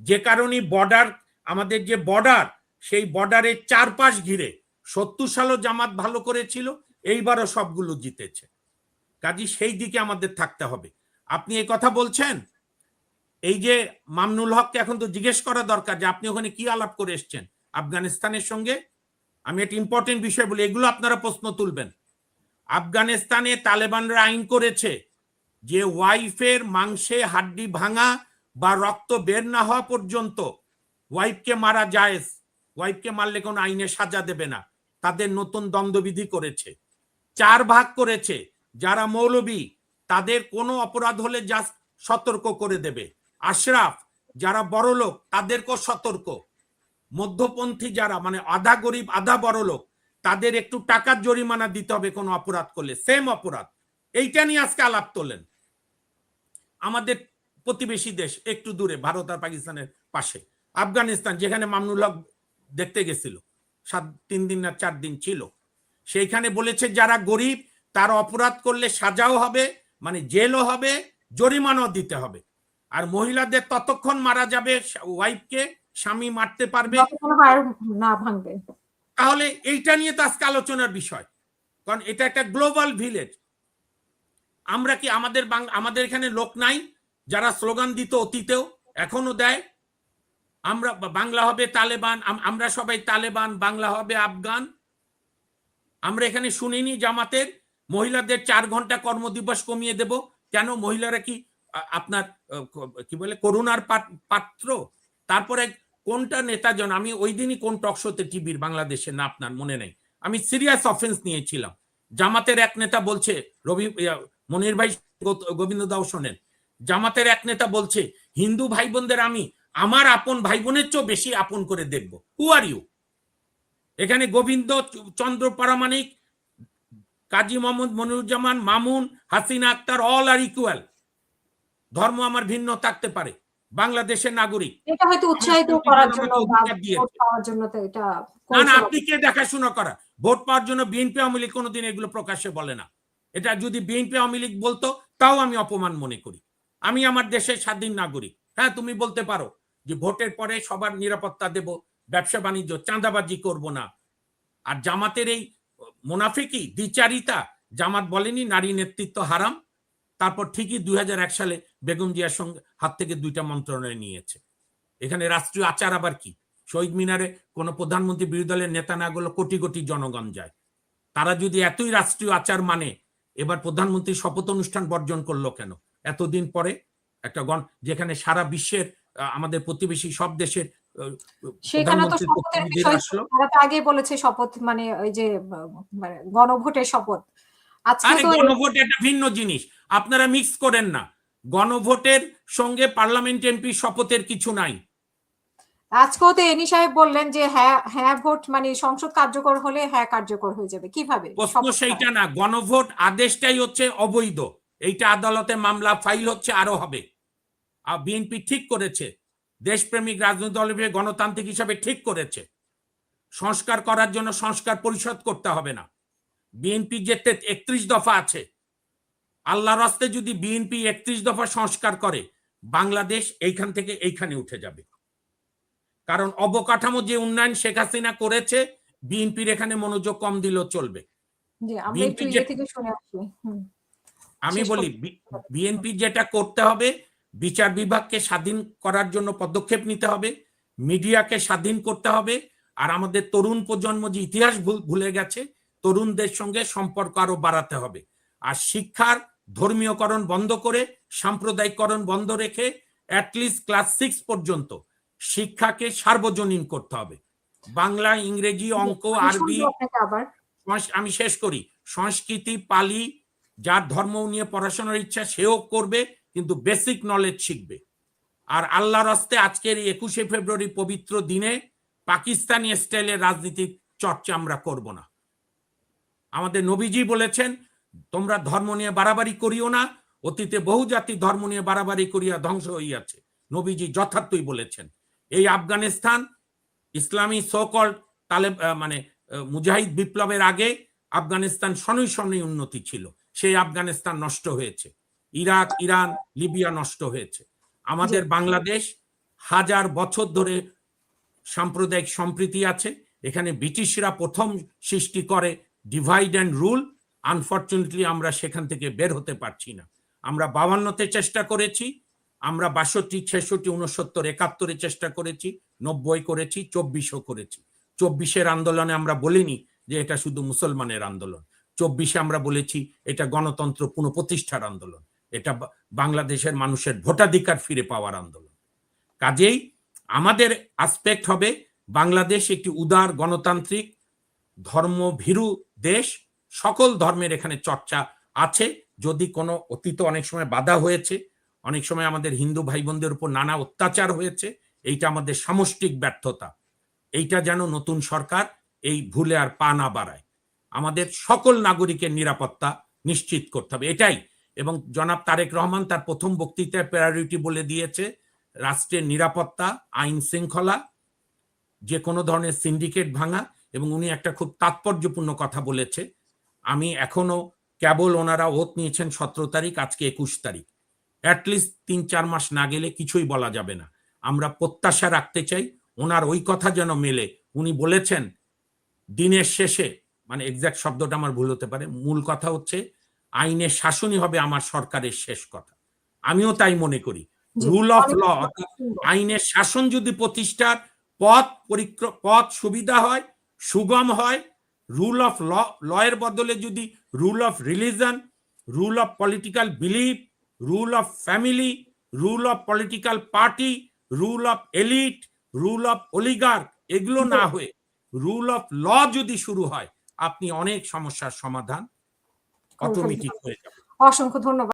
যে কারণে বর্ডার, আমাদের যে বর্ডার, সেই বর্ডারের চারপাশ ঘিরে 70 সালও জামাত ভালো করেছিল, এইবারও সবগুলো জিতেছে। কাজী সেই দিকে আমাদের থাকতে হবে। আপনি এই কথা বলছেন, এই যে মামনুল হককে এখন তো জিজ্ঞেস করা দরকার যে আপনি ওখানে কি আলাপ করে এসছেন আফগানিস্তানের সঙ্গে। আমি একটা ইম্পর্টেন্ট বিষয় বলি, এগুলো আপনারা প্রশ্ন তুলবেন। আফগানিস্তানে তালেবানরা আইন করেছে যে ওয়াইফের মাংসে হাড্ডি ভাঙা বা রক্ত বের না হওয়া পর্যন্ত ওয়াইফকে মারা জায়েজ। ওয়াইফকে মারলে কোনো আইনে সাজা দেবে না। তাদের নতুন দণ্ডবিধি করেছে, 4 ভাগ করেছে। যারা মৌলবী তাদের কোনো অপরাধ হলে জাস্ট সতর্ক করে দেবে। আশরাফ যারা বড় লোক তাদেরকেও সতর্ক। মধ্যপন্থী যারা মানে আধা গরিব আধা বড় লোক, তাদের একটু টাকার জরিমানা দিতে হবে কোনো অপরাধ করলে, সেম অপরাধ। এইটা নিয়ে আজকে আলাপ তোলেন। আমাদের প্রতিবেশী দেশ একটু দূরে, ভারত আর পাকিস্তানের পাশে আফগানিস্তান, যেখানে মামনুল হক দেখতে গেছিল, 3 দিন না 4 দিন ছিল, সেইখানে বলেছে যারা গরিব তারা অপরাধ করলে সাজাও হবে, মানে জেলও হবে, জরিমানাও দিতে হবে। আর মহিলাদের ততক্ষণ মারা যাবে ওয়াইফকে, স্বামী মারতে পারবে না ভাঙবে। তাহলে এইটা নিয়ে তো আজকে আলোচনার বিষয়, কারণ এটা একটা গ্লোবাল ভিলেজ। আমরা কি আমাদের এখানে লোক নাই যারা স্লোগান দিত অতীতেও, এখনো দেয়? আমরা বাংলা হবে তালেবান, আমরা সবাই তালেবান, বাংলা হবে আফগান। আমরা এখানে শুনিনি জামাতের মহিলাদের 4 ঘন্টা কর্মদিবস কমিয়ে দেব। কেন? মহিলারা কি আপনার কি বলে করুণার পাত্র? তারপরে কোনটা নেতা জন, আমি ওই দিনই কোন টক শোতে টিভির বাংলাদেশে না আপনার মনে নেই, আমি সিরিয়াস অফেন্স নিয়েছিলাম। জামাতের এক নেতা বলছে, মনির ভাই গোবিন্দ দাও শোনেন, জামাতের এক নেতা বলছে হিন্দু ভাই বোনদের আমি আমার আপন ভাই বোনের চেয়েও বেশি আপন করে দেখব। হু আর ইউ? এখানে গোবিন্দ চন্দ্র পারামানিক, কাজী মোহাম্মদ মনিরুজ্জামান, মামুন, হাসিনা আক্তার, অল আর ইকুয়াল। ধর্ম আমার ভিন্ন থাকতে পারে, বাংলাদেশের নাগরিক। এটা হয়তো উৎসাহিত করার জন্য, ভোট পাওয়ার জন্য তো এটা না, আপনি কে দেখাশোনা করা? ভোট পাওয়ার জন্য বিএনপি আওয়ামী লীগ কোনোদিন এগুলো প্রকাশ্যে বলে না। এটা যদি বিএনপি আওয়ামী লীগ বলতো তাও আমি অপমান মনে করি। আমি আমার দেশের স্বাধীন নাগরিক। হ্যাঁ, তুমি বলতে পারো যে ভোটের পরে সবার নিরাপত্তা দেব, ব্যবসা বাণিজ্য, চাঁদাবাজি করব না। আর জামাতের এই মুনাফিকি দ্বিচারিতা, জামাত বলেনি নারী নেতৃত্ব হারাম, তারপর ঠিকই 2001 সালে বেগম জিয়ার সঙ্গে হাত থেকে 2টা মন্ত্রণালয় নিয়েছে। এখানে রাষ্ট্রীয় আচার আবার কি? শহীদ মিনারে কোন প্রধানমন্ত্রী বিরোধী দলের নেতা না গেলে কোটি কোটি জনগণ যায়। তারা যদি এতই রাষ্ট্রীয় আচার মানে, এবার প্রধানমন্ত্রী শপথ অনুষ্ঠান বর্জন করলো কেন এতদিন পরে? একটা যেখানে সারা বিশ্বের আমাদের প্রতিবেশী সব দেশের আগে বলেছে শপথ মানে ওই যে গণভোটের শপথ। আরে গণভোট একটা ভিন্ন জিনিস, আপনারা মিক্স করেন না। গণভোটের সঙ্গে পার্লামেন্ট এমপি শপথের কিছু নাই। আজকেও তো এনি সাহেব বললেন যে হ্যাঁ হ্যাঁ ভোট মানে সংসদ কার্যকর হলে হ্যাঁ কার্যকর হয়ে যাবে। কিভাবে? প্রশ্ন সেইটা না, গণভোট আদেশটাই হচ্ছে অবৈধ। এইটা আদালতে মামলা ফাইল হচ্ছে, আরো হবে। আর বিএনপি ঠিক করেছে, দেশপ্রেমিক রাজনৈতিক দলের গণতান্ত্রিক হিসাবে ঠিক করেছে, সংস্কার করার জন্য সংস্কার পরিষদ করতে হবে না। বিএনপি যে 31 দফা আছে, আল্লাহর রাস্তে যদি বিএনপি 31 দফা সংস্কার করে, বাংলাদেশ এইখান থেকে এইখানে উঠে যাবে। কারণ অবকাঠামো যে উন্নয়ন শেখ হাসিনা করেছে, বিএনপির এখানে মনোযোগ কম দিলেও চলবে। আমি বলি বিএনপি যেটা করতে হবে, বিচার বিভাগকে স্বাধীন করার জন্য পদক্ষেপ নিতে হবে, মিডিয়াকে স্বাধীন করতে হবে, আর আমাদের তরুণ প্রজন্ম যে ইতিহাস ভুলে গেছে, তরুণদের সঙ্গে সম্পর্ক আরো বাড়াতে হবে। আর শিক্ষার ধর্মীয়করণ বন্ধ করে, সাম্প্রদায়িকরণ বন্ধ রেখে অ্যাটলিস্ট ক্লাস 6 পর্যন্ত শিক্ষাকে সার্বজনীন করতে হবে। বাংলা, ইংরেজি, অঙ্ক, আরবি, আমি শেষ করি, সংস্কৃতি, পালি, যার ধর্ম নিয়ে পড়াশোনার ইচ্ছা সেও করবে, কিন্তু বেসিক নলেজ শিখবে। আর আল্লাহর রাস্তে আজকের 21শে ফেব্রুয়ারি পবিত্র দিনে পাকিস্তানি স্টাইলের রাজনীতির চর্চা আমরা করব না। আমাদের নবীজি বলেছেন, তোমরা ধর্ম নিয়ে বাড়াবাড়ি করিও না, অতীতে বহু জাতি ধর্ম নিয়ে বাড়াবাড়ি করিয়া ধ্বংস হইয়াছে। নবীজি যথার্থই বলেছেন। এই আফগানিস্তান ইসলামী সোকল মানে মুজাহিদ বিপ্লবের আগে আফগানিস্তান শনৈ শনৈ উন্নতি ছিল, সেই আফগানিস্তান নষ্ট হয়েছে। ইরাক, ইরান, লিবিয়া নষ্ট হয়েছে। আমাদের বাংলাদেশ হাজার বছর ধরে সাম্প্রদায়িক সম্প্রীতি আছে। এখানে ব্রিটিশরা প্রথম সৃষ্টি করে ডিভাইড অ্যান্ড রুল। আনফর্চুনেটলি আমরা সেখান থেকে বের হতে পারছি না। আমরা 52-তে চেষ্টা করেছি, আমরা 62, 66, 69, 71-এ চেষ্টা করেছি, 90 করেছি, 24ও করেছি। 24-এর আন্দোলনে আমরা বলিনি যে এটা শুধু মুসলমানের আন্দোলন। 24-এ আমরা বলেছি এটা গণতন্ত্র পুনঃপ্রতিষ্ঠার আন্দোলন, এটা বাংলাদেশের মানুষের ভোটাধিকার ফিরে পাওয়ার আন্দোলন। কাজেই আমাদের আসপেক্ট হবে বাংলাদেশ একটি উদার গণতান্ত্রিক ধর্মভীরু দেশ। সকল ধর্মের এখানে চর্চা আছে। যদি কোনো অতীতে অনেক সময় বাধা হয়েছে, অনেক সময় আমাদের হিন্দু ভাই বোনদের উপর নানা অত্যাচার হয়েছে, এইটা আমাদের সামষ্টিক ব্যর্থতা। এইটা যেন নতুন সরকার এই ভুলে আর পা না বাড়ায়। আমাদের সকল নাগরিকের নিরাপত্তা নিশ্চিত করতে হবে, এটাই। এবং জনাব তারেক রহমান তার প্রথম বক্তৃতায় প্রায়োরিটি বলে দিয়েছে রাষ্ট্রের নিরাপত্তা, আইন শৃঙ্খলা, যে কোনো ধরনের সিন্ডিকেট ভাঙা। এবং উনি একটা খুব তাৎপর্যপূর্ণ কথা বলেছে, আমি এখনো কেবল ওনারা ওত নিয়েছেন 17 তারিখ, আজকে 21 তারিখ, অ্যাটলিস্ট 3-4 মাস না গেলে কিছুই বলা যাবে না। আমরা প্রত্যাশা রাখতে চাই ওনার ওই কথা যেন মেলে। উনি বলেছেন দিনের শেষে, মানে এক্সাক্ট শব্দটা আমার ভুল হতে পারে, মূল কথা হচ্ছে আইনের শাসনই হবে আমার সরকারের শেষ কথা। আমিও তাই মনে করি। রুল অফ ল, আইনের শাসন যদি প্রতিষ্ঠার পথ সুবিধা হয়, সুগম হয়, রুল অফ ল এর বদলে যদি rule of religion, rule of political belief, rule of family, rule of political party, rule of elite, rule of oligarch, এগুলো না হয়ে রুল অফ ল যদি শুরু হয়, আপনি অনেক সমস্যার সমাধান অটোমেটিক হয়ে যাবে। অসংখ্য ধন্যবাদ।